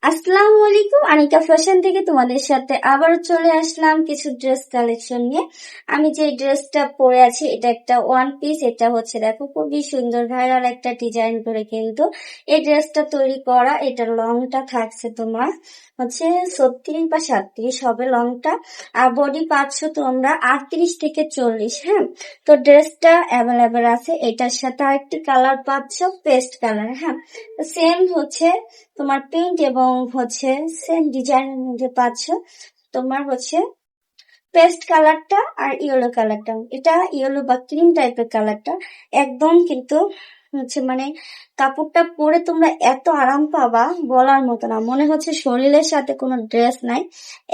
আসসালামু আলাইকুম, আনিকা ফ্যাশন থেকে তোমাদের সাথে আবার চলে আসলাম কিছু ড্রেস কালেকশন নিয়ে। আমি যে ড্রেসটা পরে আছি এটা একটা ওয়ান পিস। এটা হচ্ছে দেখো খুবই সুন্দর ভাইরাল একটা ডিজাইন করে কিন্তু এই ড্রেসটা তৈরি করা। এটা লংটা থাকছে তোমার হচ্ছে 36 বা 37 হবে লংটা, আর বডি পাচ্ছ তোমরা 38 থেকে 40। হ্যাঁ, তো ড্রেসটা অ্যাভেলেবেল আছে। এটার সাথে আরেকটি কালার পাচ্ছ, পেস্ট কালার। হ্যাঁ, সেম হচ্ছে তোমার প্রিন্ট এবং হচ্ছে সেম ডিজাইনের মধ্যে পাচ্ছ তোমার হচ্ছে পেস্ট কালারটা আর ইয়েলো কালারটা। এটা ইয়েলো বা ক্রিম টাইপের কালারটা একদম কিন্তু হচ্ছে মানে কাপড়টা পরে তোমরা এত আরাম পাবা বলার মতো না, মনে হচ্ছে শরীরের সাথে কোনো ড্রেস নাই,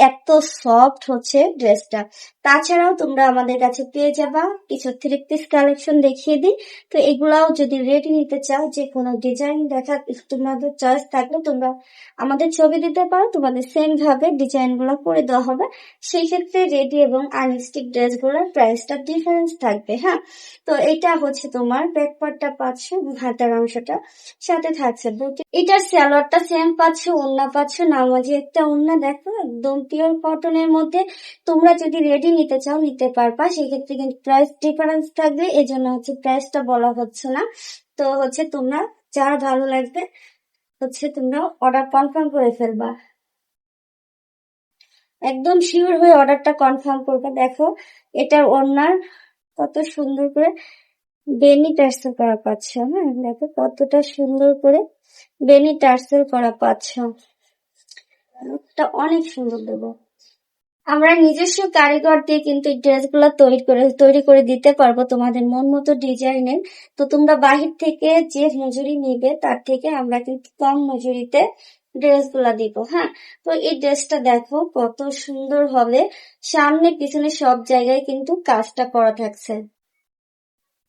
এত সফট হচ্ছে ড্রেসটা। তাছাড়াও তোমরা আমাদের কাছে পেয়ে যাবা কিছু থ্রি পিস কালেকশন দেখিয়ে দিই। তো এগুলাও যদি রেডি নিতে চাও, যে কোনো ডিজাইন দেখা তোমাদের চয়েস থাকলে তোমরা আমাদের ছবি দিতে পারো, তোমাদের সেম ভাবে ডিজাইন গুলো করে দেওয়া হবে। সেই ক্ষেত্রে রেডি এবং আনস্টিক ড্রেস গুলোর প্রাইসটা ডিফারেন্স থাকবে। হ্যাঁ, তো এটা হচ্ছে তোমার ব্যাক পার্টটা পাচ্ছ, হাতার অংশটা সাথে থাকছে বুটি। এটার সালোয়ারটা সেম পাচ্ছ, ওড়না পাচ্ছ নামাজি একটা ওড়না, দেখো একদম পিওর কটনের মধ্যে। তোমরা যদি রেডি নিতে চাও নিতে পারবা, সেক্ষেত্রে কিন্তু প্রাইস ডিফারেন্স থাকবে, এই জন্য হচ্ছে প্রাইসটা বলা হচ্ছে না। তো হচ্ছে তোমরা যার ভালো লাগবে হচ্ছে তোমরা অর্ডার কনফার্ম করে ফেলবা, একদম শিওর হয়ে অর্ডারটা কনফার্ম করবে। দেখো এটার ওড়নার কত সুন্দর করে বেনি টার্সেল করা পাচ্ছ। হ্যাঁ, দেখো কতটা সুন্দর করে বেনি টার্সেল করা পাচ্ছ, লুকটা অনেক সুন্দর দেবো। আমরা নিজস্ব কারিগর দিয়ে কিন্তু এই ড্রেসগুলো তৈরি করে দিতে পারবো তোমাদের মন মতো ডিজাইনের। তো তোমরা বাহির থেকে যে মজুরি নিবে তার থেকে আমরা কিন্তু কম মজুরিতে ড্রেসগুলা দিব। হ্যাঁ, তো এই ড্রেসটা দেখো কত সুন্দর হবে, সামনে পিছনে সব জায়গায় কিন্তু কাজটা করা থাকছে।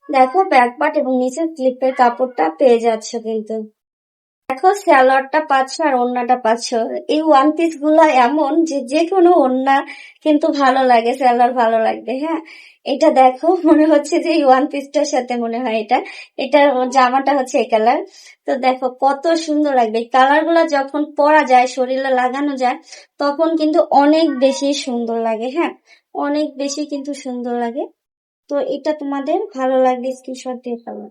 দেখো ব্যাক পার্ট এবং নিচের স্লিপের কাপড়টা পেয়ে যাচ্ছ কিন্তু। দেখো সালোয়ারটা পাচ্ছ আর ওড়নাটা পাচ্ছ। এই ওয়ান পিস গুলা এমন যে যে কোনো ওড়না কিন্তু ভালো লাগে, সালোয়ার ভালো লাগবে। হ্যাঁ, এটা দেখো মনে হচ্ছে যে এই ওয়ান পিসটার সাথে মনে হয় এটা এটা জামাটা হচ্ছে এই কালার। তো দেখো কত সুন্দর লাগবে, এই কালার গুলা যখন পরা যায় শরীরে লাগানো যায় তখন কিন্তু অনেক বেশি সুন্দর লাগে। হ্যাঁ, অনেক বেশি কিন্তু সুন্দর লাগে। তো এটা তোমাদের ভালো লাগবে স্ক্রিনশট দিয়ে পাবো।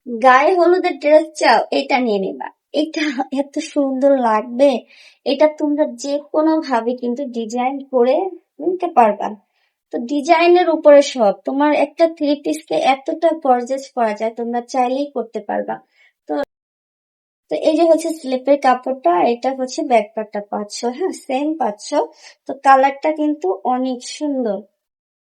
গায়ে হলুদের ড্রেস চাও, এটা নিয়ে নিবা। এটা এত সুন্দর লাগবে, এটা তোমরা যে কোনো ভাবে কিন্তু ডিজাইন করে নিতে পারবা। তো ডিজাইনের উপরে সব, তোমার একটা থ্রি পিস কে এতটা গর্জিয়াস করা যায় তোমরা চাইলেই করতে পারবা। তো তো এই যে হচ্ছে স্লিপের কাপড়টা, এটা হচ্ছে ব্যাক পার্টটা পাচ্ছ। হ্যাঁ, সেম পাচ্ছ। তো কালারটা কিন্তু অনেক সুন্দর।